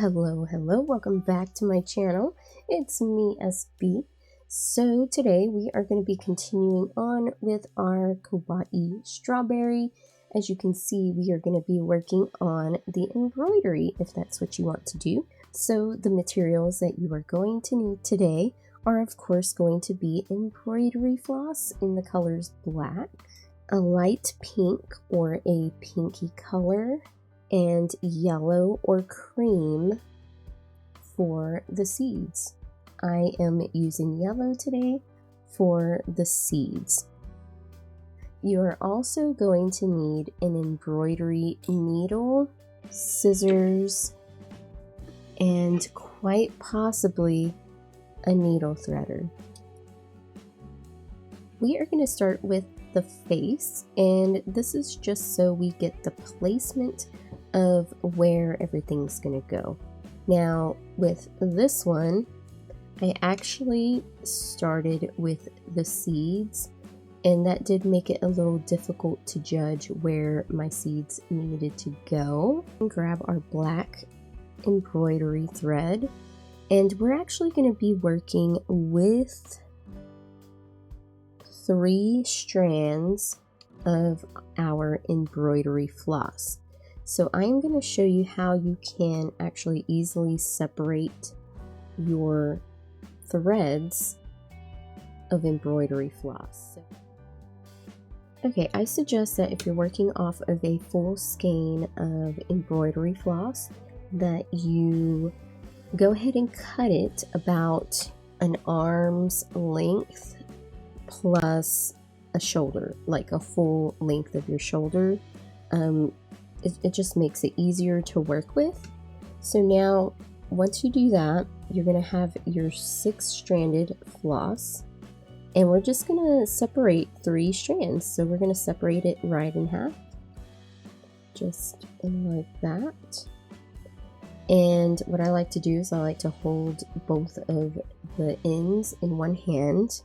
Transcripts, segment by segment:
Hello, welcome back to my channel. It's me, SB. So today we are going to be continuing on with our Kawaii strawberry. As you can see, we are going to be working on the embroidery, if that's what you want to do. So the materials that you are going to need today are of course going to be embroidery floss in the colors black, a light pink or a pinky color, and yellow or cream for the seeds. I am using yellow today for the seeds. You are also going to need an embroidery needle, scissors, and quite possibly a needle threader. We are going to start with the face, and this is just so we get the placement of where everything's going to go. Now with this one, I actually started with the seeds, and that did make it a little difficult to judge where my seeds needed to go. Grab our black embroidery thread, and we're actually going to be working with 3 strands of our embroidery floss. So I'm going to show you how you can actually easily separate your threads of embroidery floss. Okay, I suggest that if you're working off of a full skein of embroidery floss, that you go ahead and cut it about an arm's length plus a shoulder, like a full length of your shoulder. It just makes it easier to work with. So now once you do that, you're going to have your 6-stranded floss, and we're just going to separate 3 strands. So we're going to separate it right in half, just like that. And what I like to do is I like to hold both of the ends in one hand,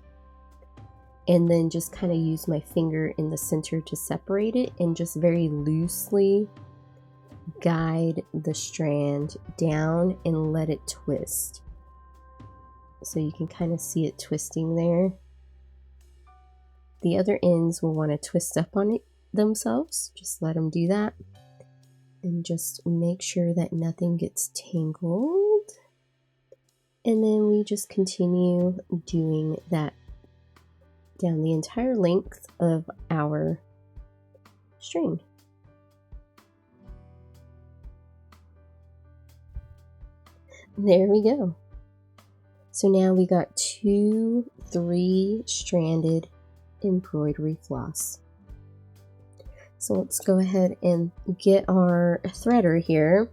and then just kind of use my finger in the center to separate it, and just very loosely guide the strand down and let it twist. So you can kind of see it twisting there. The other ends will want to twist up on it themselves. Just let them do that, and just make sure that nothing gets tangled. And then we just continue doing that down the entire length of our string. There we go. So now we got 2 3-stranded embroidery floss. So let's go ahead and get our threader here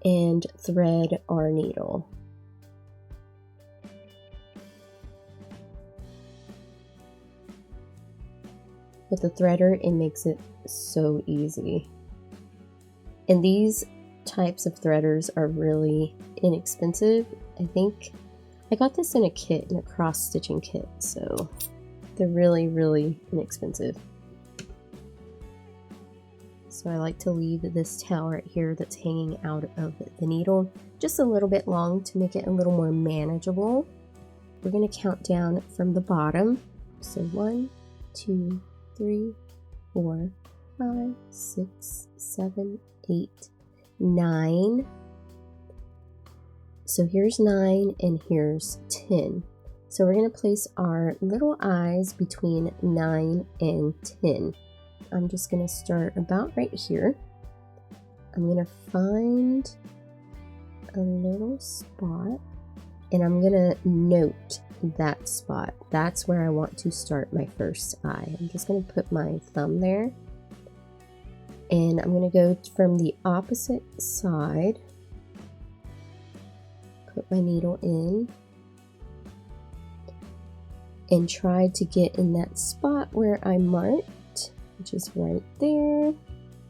and thread our needle. With the threader, it makes it so easy. And these types of threaders are really inexpensive. I think I got this in a kit, in a cross-stitching kit, so they're really inexpensive. So I like to leave this tail right here that's hanging out of the needle just a little bit long to make it a little more manageable. We're going to count down from the bottom. So 1, 2, 3, 4, 5, 6, 7, 8, 9. So here's 9 and here's 10. So we're going to place our little eyes between 9 and 10. I'm just going to start about right here. I'm going to find a little spot, and I'm going to note that spot. That's where I want to start my first eye. I'm just going to put my thumb there, and I'm going to go from the opposite side, put my needle in, and try to get in that spot where I marked, which is right there. And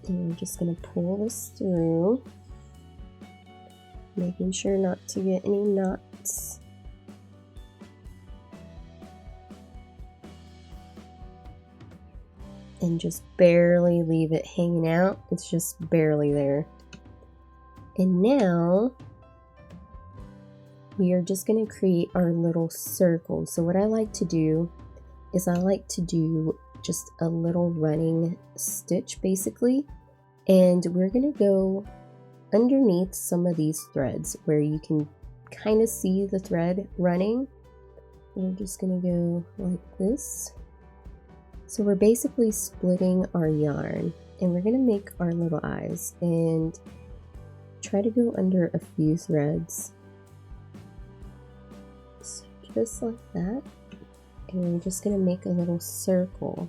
I'm just going to pull this through, making sure not to get any knots. And just barely leave it hanging out. It's just barely there. And now we are just going to create our little circle. So what I like to do is I like to do just a little running stitch basically, and we're going to go underneath some of these threads where you can kind of see the thread running. We're just going to go like this. So we're basically splitting our yarn, and we're going to make our little eyes and try to go under a few threads. So just like that, and we're just going to make a little circle.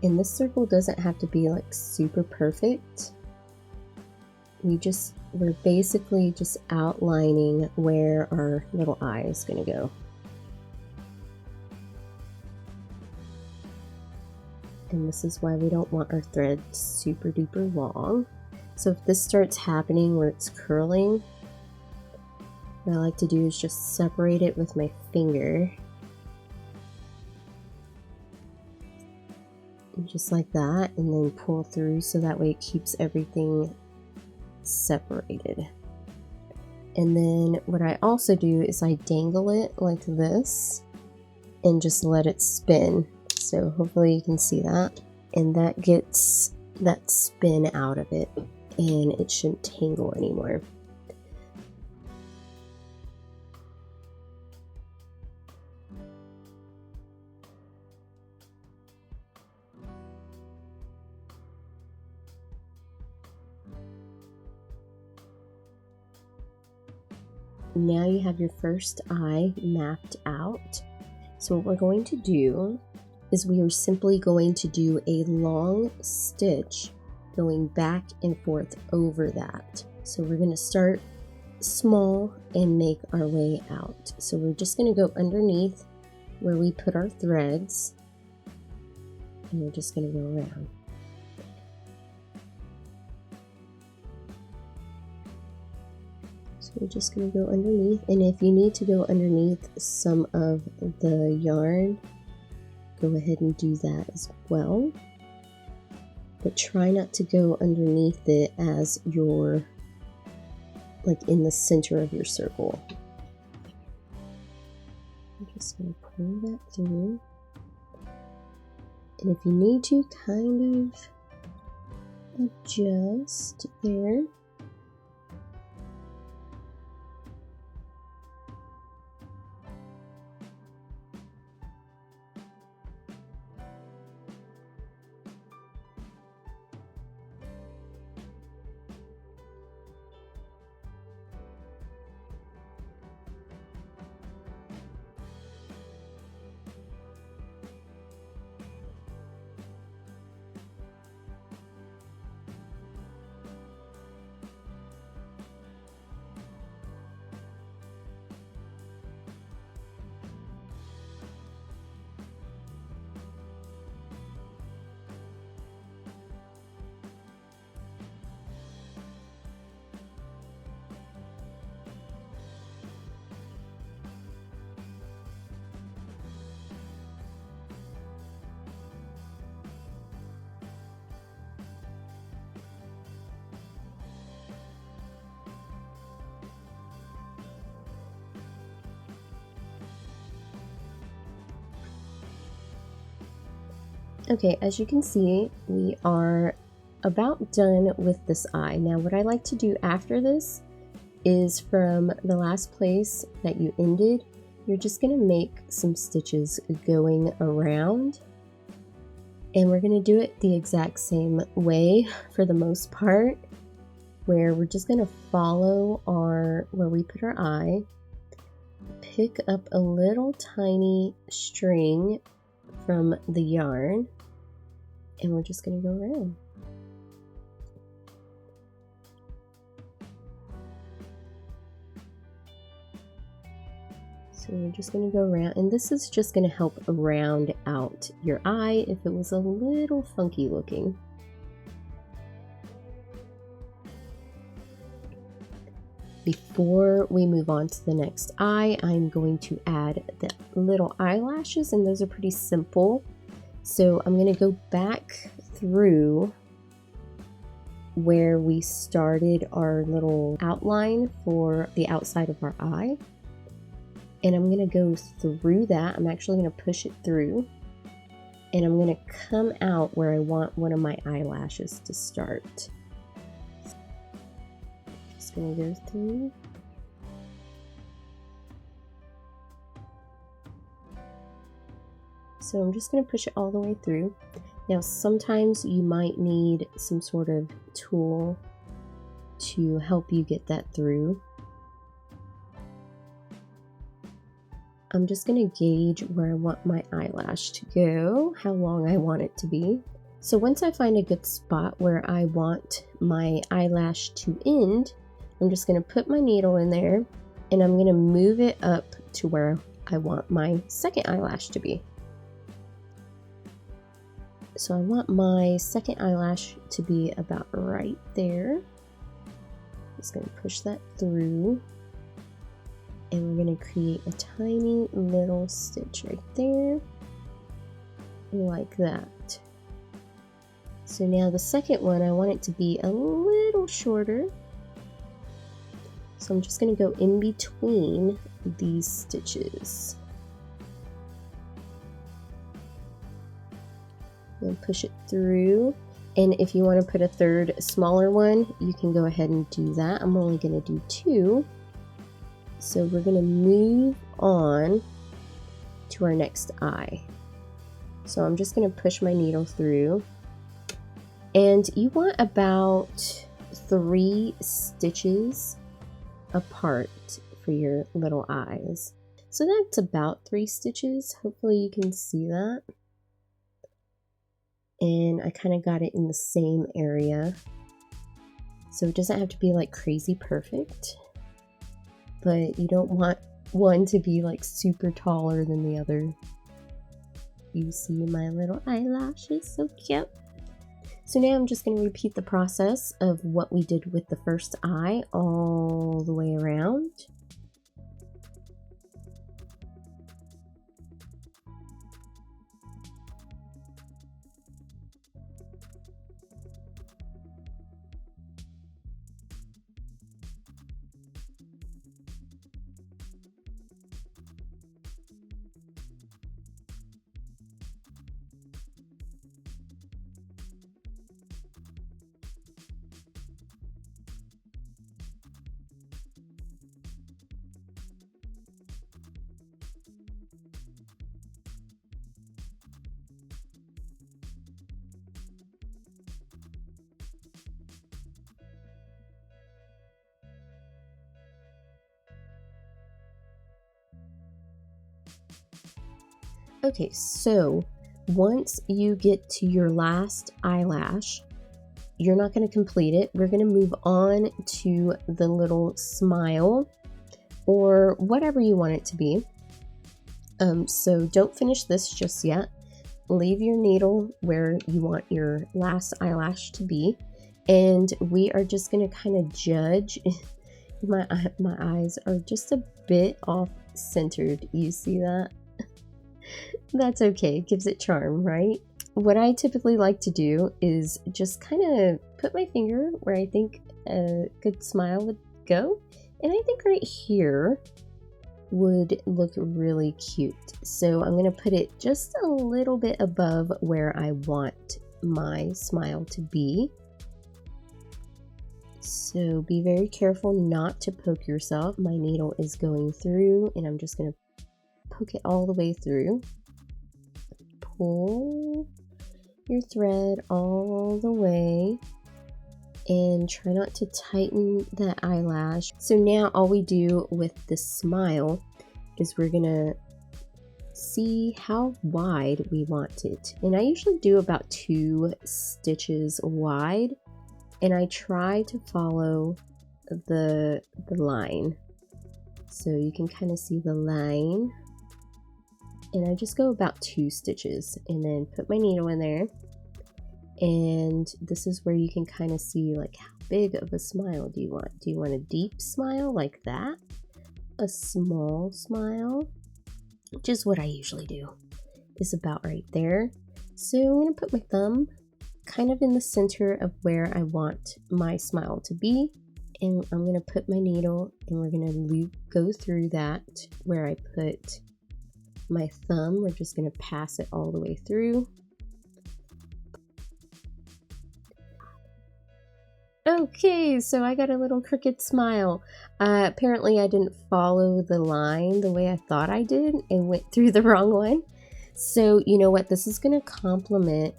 And this circle doesn't have to be like super perfect. We're basically just outlining where our little eye is going to go. And this is why we don't want our thread super duper long. So if this starts happening where it's curling, what I like to do is just separate it with my finger. And just like that, and then pull through so that way it keeps everything separated. And then what I also do is I dangle it like this and just let it spin. So hopefully you can see that, and that gets that spin out of it, and it shouldn't tangle anymore. Now you have your first eye mapped out. So what we're going to do is we are simply going to do a long stitch going back and forth over that. So we're going to start small and make our way out. So we're just going to go underneath where we put our threads, and we're just going to go around. So we're just going to go underneath, and if you need to go underneath some of the yarn, go ahead and do that as well. But try not to go underneath it as you're like in the center of your circle. I'm just going to pull that through. And if you need to, kind of adjust there. Okay, as you can see, we are about done with this eye. Now what I like to do after this is from the last place that you ended, you're just going to make some stitches going around. And we're going to do it the exact same way for the most part, where we're just going to follow where we put our eye, pick up a little tiny string from the yarn, and we're just going to go around. So we're just going to go around, and this is just going to help round out your eye if it was a little funky looking. Before we move on to the next eye, I'm going to add the little eyelashes, and those are pretty simple. So I'm going to go back through where we started our little outline for the outside of our eye. And I'm going to go through that. I'm actually going to push it through. And I'm going to come out where I want one of my eyelashes to start. Just going to go through. So I'm just going to push it all the way through. Now sometimes you might need some sort of tool to help you get that through. I'm just going to gauge where I want my eyelash to go, how long I want it to be. So once I find a good spot where I want my eyelash to end, I'm just going to put my needle in there and I'm going to move it up to where I want my second eyelash to be. So I want my second eyelash to be about right there. Just going to push that through. And we're going to create a tiny little stitch right there. Like that. So now the second one, I want it to be a little shorter. So I'm just going to go in between these stitches. And push it through, and if you want to put a third smaller one, you can go ahead and do that. I'm only going to do 2, so we're going to move on to our next eye. So I'm just going to push my needle through, and you want about 3 stitches apart for your little eyes. So that's about 3 stitches. Hopefully you can see that. And I kind of got it in the same area, so it doesn't have to be like crazy perfect, but you don't want one to be like super taller than the other. You see my little eyelashes, so cute. So now I'm just going to repeat the process of what we did with the first eye all the way around. Okay, so once you get to your last eyelash, you're not going to complete it. We're going to move on to the little smile or whatever you want it to be. So don't finish this just yet. Leave your needle where you want your last eyelash to be, and we are just going to kind of judge. My eyes are just a bit off centered. You see that? That's okay, it gives it charm, right? What I typically like to do is just kind of put my finger where I think a good smile would go, and I think right here would look really cute. So I'm going to put it just a little bit above where I want my smile to be. So be very careful not to poke yourself. My needle is going through, and I'm just going to poke it all the way through. Pull your thread all the way and try not to tighten that eyelash. So now all we do with the smile is we're gonna see how wide we want it. And I usually do about 2 stitches wide, and I try to follow the line. So you can kind of see the line. And I just go about 2 stitches and then put my needle in there. And this is where you can kind of see like how big of a smile do you want. Do you want a deep smile like that? A small smile? Which is what I usually do. Is about right there. So I'm going to put my thumb kind of in the center of where I want my smile to be. And I'm going to put my needle and we're going to go through that where I put my thumb. We're just going to pass it all the way through. Okay, so I got a little crooked smile. Apparently I didn't follow the line the way I thought I did and went through the wrong one. So you know what, this is going to complement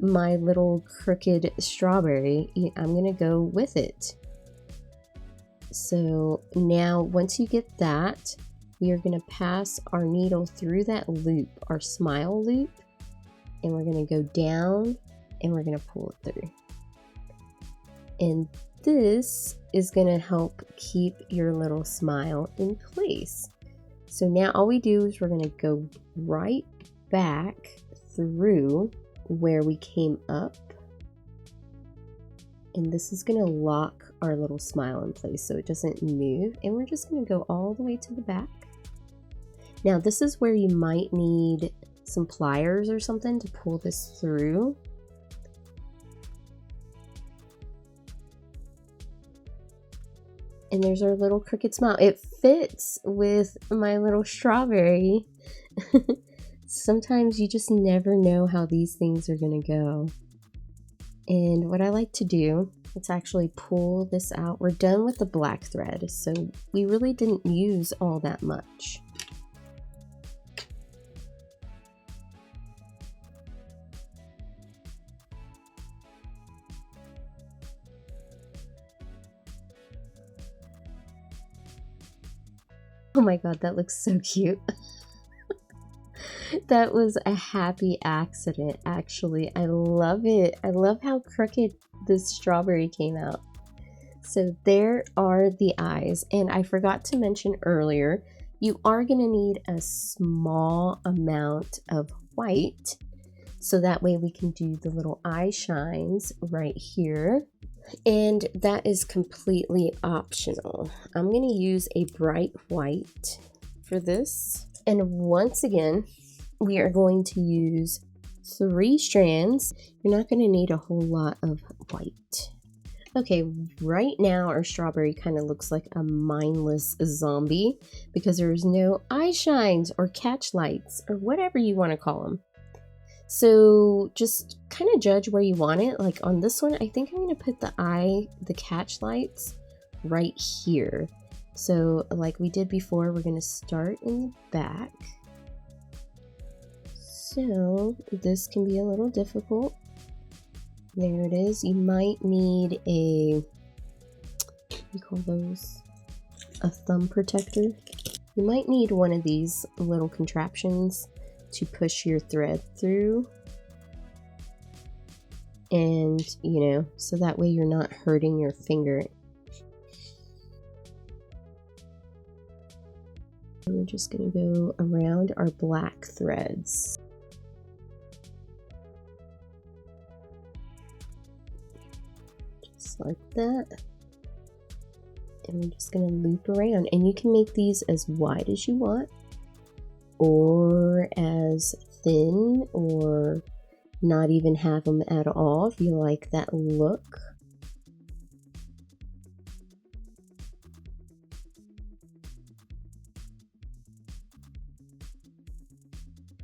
my little crooked strawberry. I'm going to go with it. So now once you get that, we are going to pass our needle through that loop, our smile loop, and we're going to go down and we're going to pull it through. And this is going to help keep your little smile in place. So now all we do is we're going to go right back through where we came up. And this is going to lock our little smile in place so it doesn't move. And we're just going to go all the way to the back. Now this is where you might need some pliers or something to pull this through. And there's our little crooked smile. It fits with my little strawberry. Sometimes you just never know how these things are going to go. And what I like to do, let's actually pull this out. We're done with the black thread, so we really didn't use all that much. Oh my god, that looks so cute. That was a happy accident, actually. I love it. I love how crooked this strawberry came out. So there are the eyes. And I forgot to mention earlier, you are going to need a small amount of white. So that way we can do the little eye shines right here. And that is completely optional. I'm going to use a bright white for this. And once again, we are going to use 3 strands. You're not going to need a whole lot of white. Okay, right now our strawberry kind of looks like a mindless zombie because there's no eye shines or catch lights or whatever you want to call them. So just kind of judge where you want it. Like on this one, I think I'm going to put the catch lights right here. So like we did before, we're going to start in the back. So this can be a little difficult. There it is. You might need a, what do you call those? A thumb protector. You might need one of these little contraptions to push your thread through. And, you know, so that way you're not hurting your finger. And we're just going to go around our black threads. Just like that. And we're just going to loop around. And you can make these as wide as you want, or as thin, or not even have them at all if you like that look.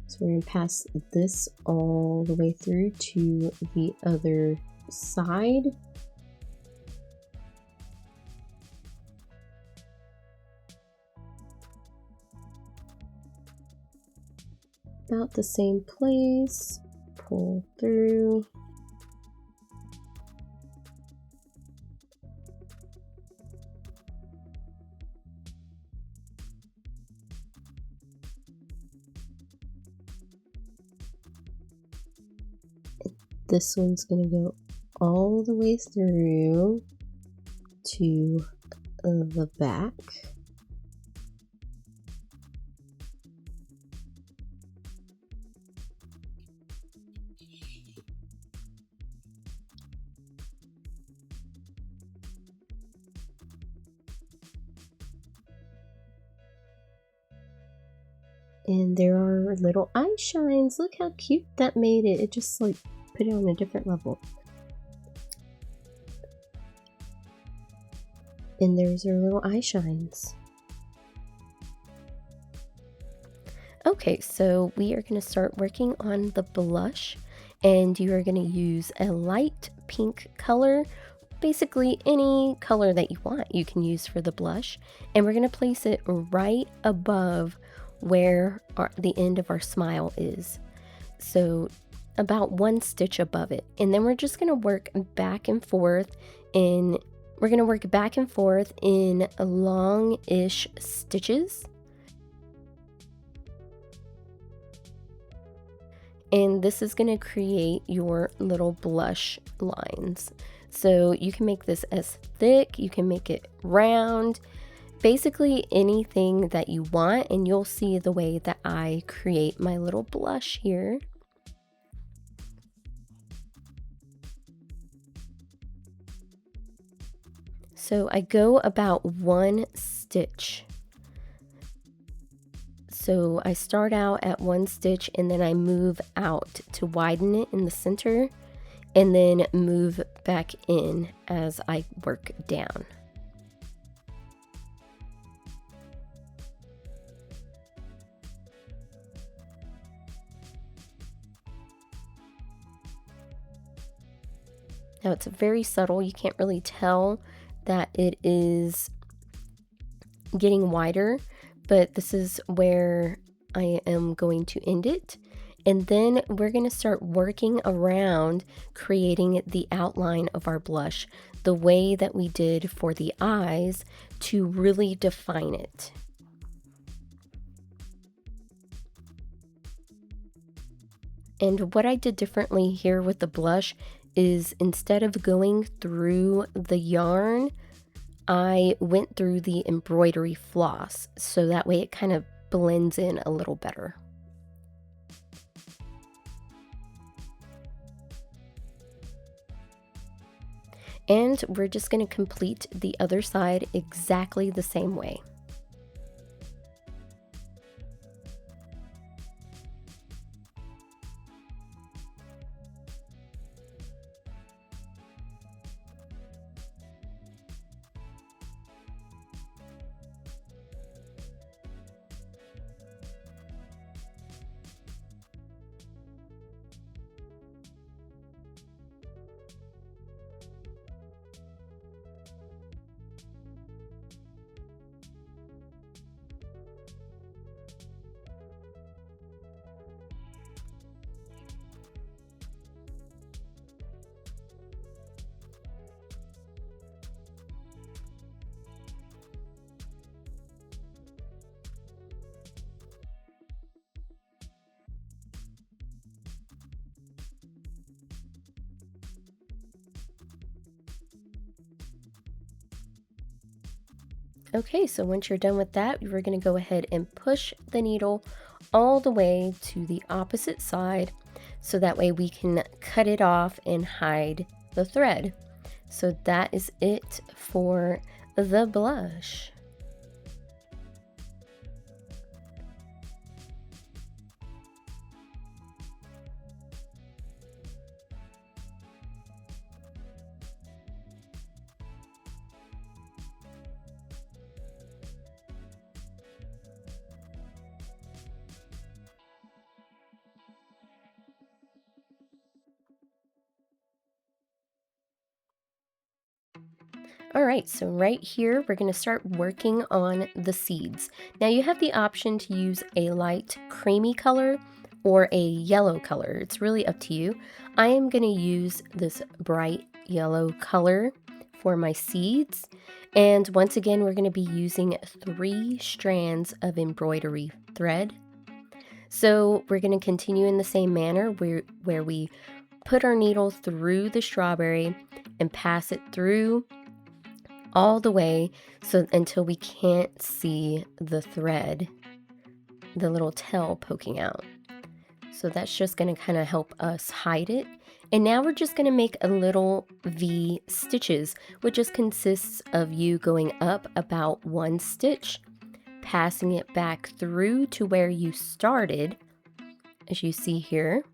So we're going to pass this all the way through to the other side. About the same place, pull through. This one's going to go all the way through to the back. And there are little eye shines. Look how cute that made it. It just like put it on a different level. And there's our little eye shines. Okay, so we are going to start working on the blush, and you are going to use a light pink color, basically any color that you want you can use for the blush, and we're going to place it right above where the end of our smile is. So about 1 stitch above it, and then we're just going to work back and forth in long-ish stitches. And this is going to create your little blush lines. So you can make this as thick, you can make it round, basically anything that you want, and you'll see the way that I create my little blush here. So I go about 1 stitch. So I start out at 1 stitch and then I move out to widen it in the center and then move back in as I work down. Now it's very subtle, you can't really tell that it is getting wider, but this is where I am going to end it. And then we're going to start working around creating the outline of our blush the way that we did for the eyes to really define it. And what I did differently here with the blush is instead of going through the yarn, I went through the embroidery floss, so that way it kind of blends in a little better. And we're just going to complete the other side exactly the same way. Okay, so once you're done with that, we're going to go ahead and push the needle all the way to the opposite side, so that way we can cut it off and hide the thread. So that is it for the blush. Alright, so right here we're going to start working on the seeds. Now you have the option to use a light creamy color or a yellow color. It's really up to you. I am going to use this bright yellow color for my seeds. And once again, we're going to be using 3 strands of embroidery thread. So we're going to continue in the same manner where we put our needle through the strawberry and pass it through all the way until we can't see the thread, the little tail poking out. So that's just going to kind of help us hide it. And now we're just going to make a little V stitches, which just consists of you going up about 1 stitch, passing it back through to where you started, as you see here.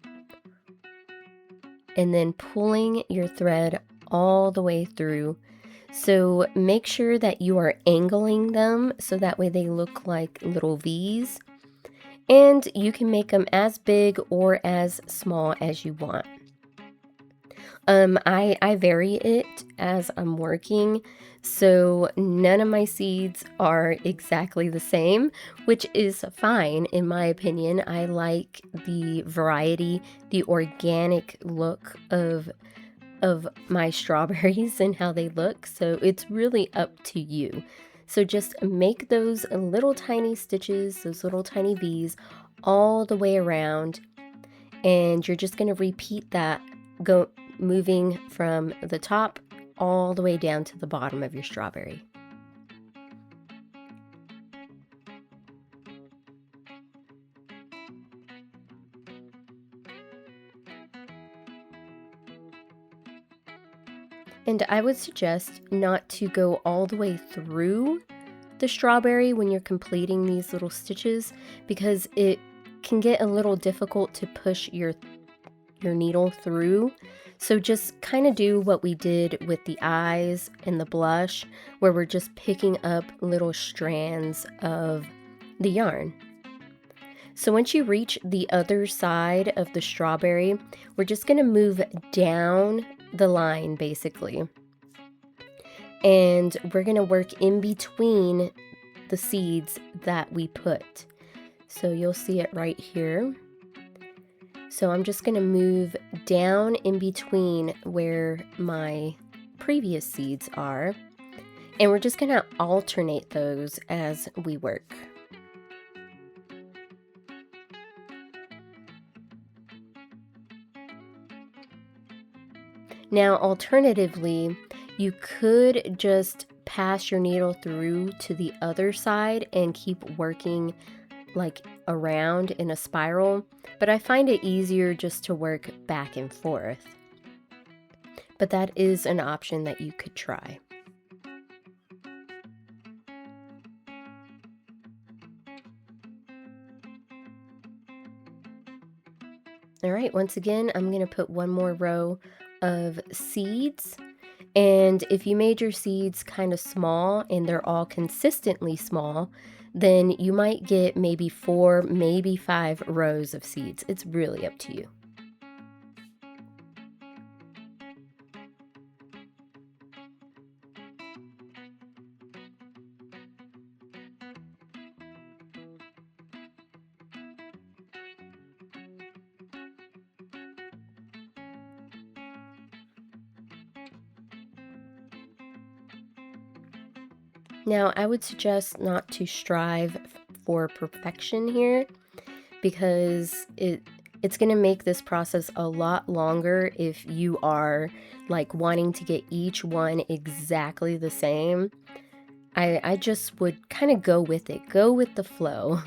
and then pulling your thread all the way through. So make sure that you are angling them so that way they look like little V's. And you can make them as big or as small as you want. I vary it as I'm working, so none of my seeds are exactly the same, which is fine in my opinion. I like the variety, the organic look of my strawberries and how they look, so it's really up to you. So just make those little tiny stitches, those little tiny V's all the way around, and you're just going to repeat that, moving from the top all the way down to the bottom of your strawberry. And I would suggest not to go all the way through the strawberry when you're completing these little stitches, because it can get a little difficult to push your needle through. So just kind of do what we did with the eyes and the blush, where we're just picking up little strands of the yarn. So once you reach the other side of the strawberry, we're just going to move down the line basically. And we're going to work in between the seeds that we put. So you'll see it right here. So I'm just going to move down in between where my previous seeds are, and we're just going to alternate those as we work. Now, alternatively, you could just pass your needle through to the other side and keep working like around in a spiral, but I find it easier just to work back and forth. But that is an option that you could try. All right, once again, I'm going to put one more row of seeds. And if you made your seeds kind of small and they're all consistently small, then you might get maybe 4, maybe 5 rows of seeds. It's really up to you. Now, I would suggest not to strive for perfection here, because it's going to make this process a lot longer if you are like wanting to get each one exactly the same. I just would kind of go with it, go with the flow.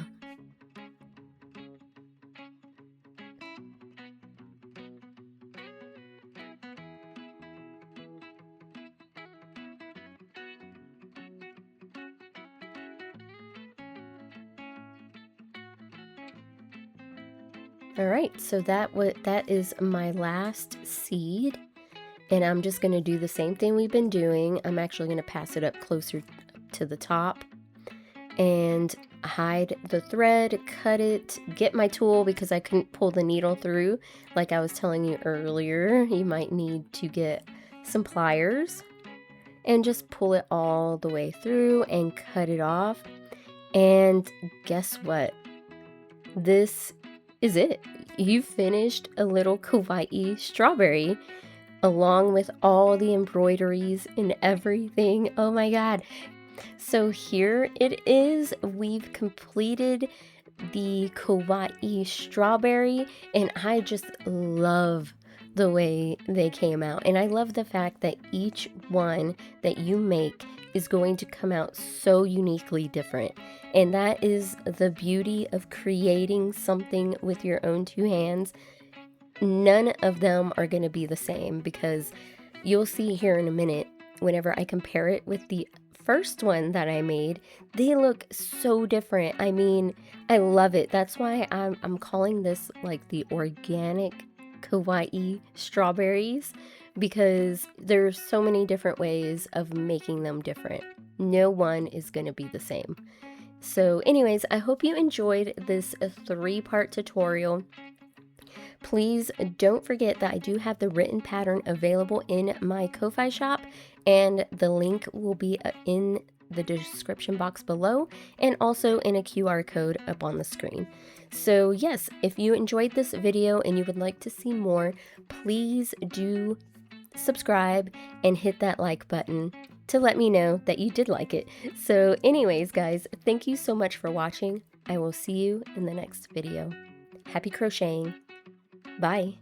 All right, so that is my last seed, and I'm just going to do the same thing we've been doing. I'm actually going to pass it up closer to the top and hide the thread, cut it, get my tool because I couldn't pull the needle through like I was telling you earlier. You might need to get some pliers and just pull it all the way through and cut it off. And guess what? This is it. You finished a little kawaii strawberry along with all the embroideries and everything. Oh my god. So here it is. We've completed the kawaii strawberry, and I just love the way they came out. And I love the fact that each one that you make is going to come out so uniquely different. And that is the beauty of creating something with your own 2 hands. None of them are going to be the same, because you'll see here in a minute, whenever I compare it with the first one that I made, they look so different. I mean, I love it. That's why I'm calling this like the organic Kawaii strawberries because there's so many different ways of making them different. No one is going to be the same. So anyways, I hope you enjoyed this 3-part tutorial. Please don't forget that I do have the written pattern available in my Ko-Fi shop, and the link will be in the description box below and also in a QR code up on the screen. So yes, if you enjoyed this video and you would like to see more, please do subscribe and hit that like button to let me know that you did like it. So anyways, guys, thank you so much for watching. I will see you in the next video. Happy crocheting. Bye.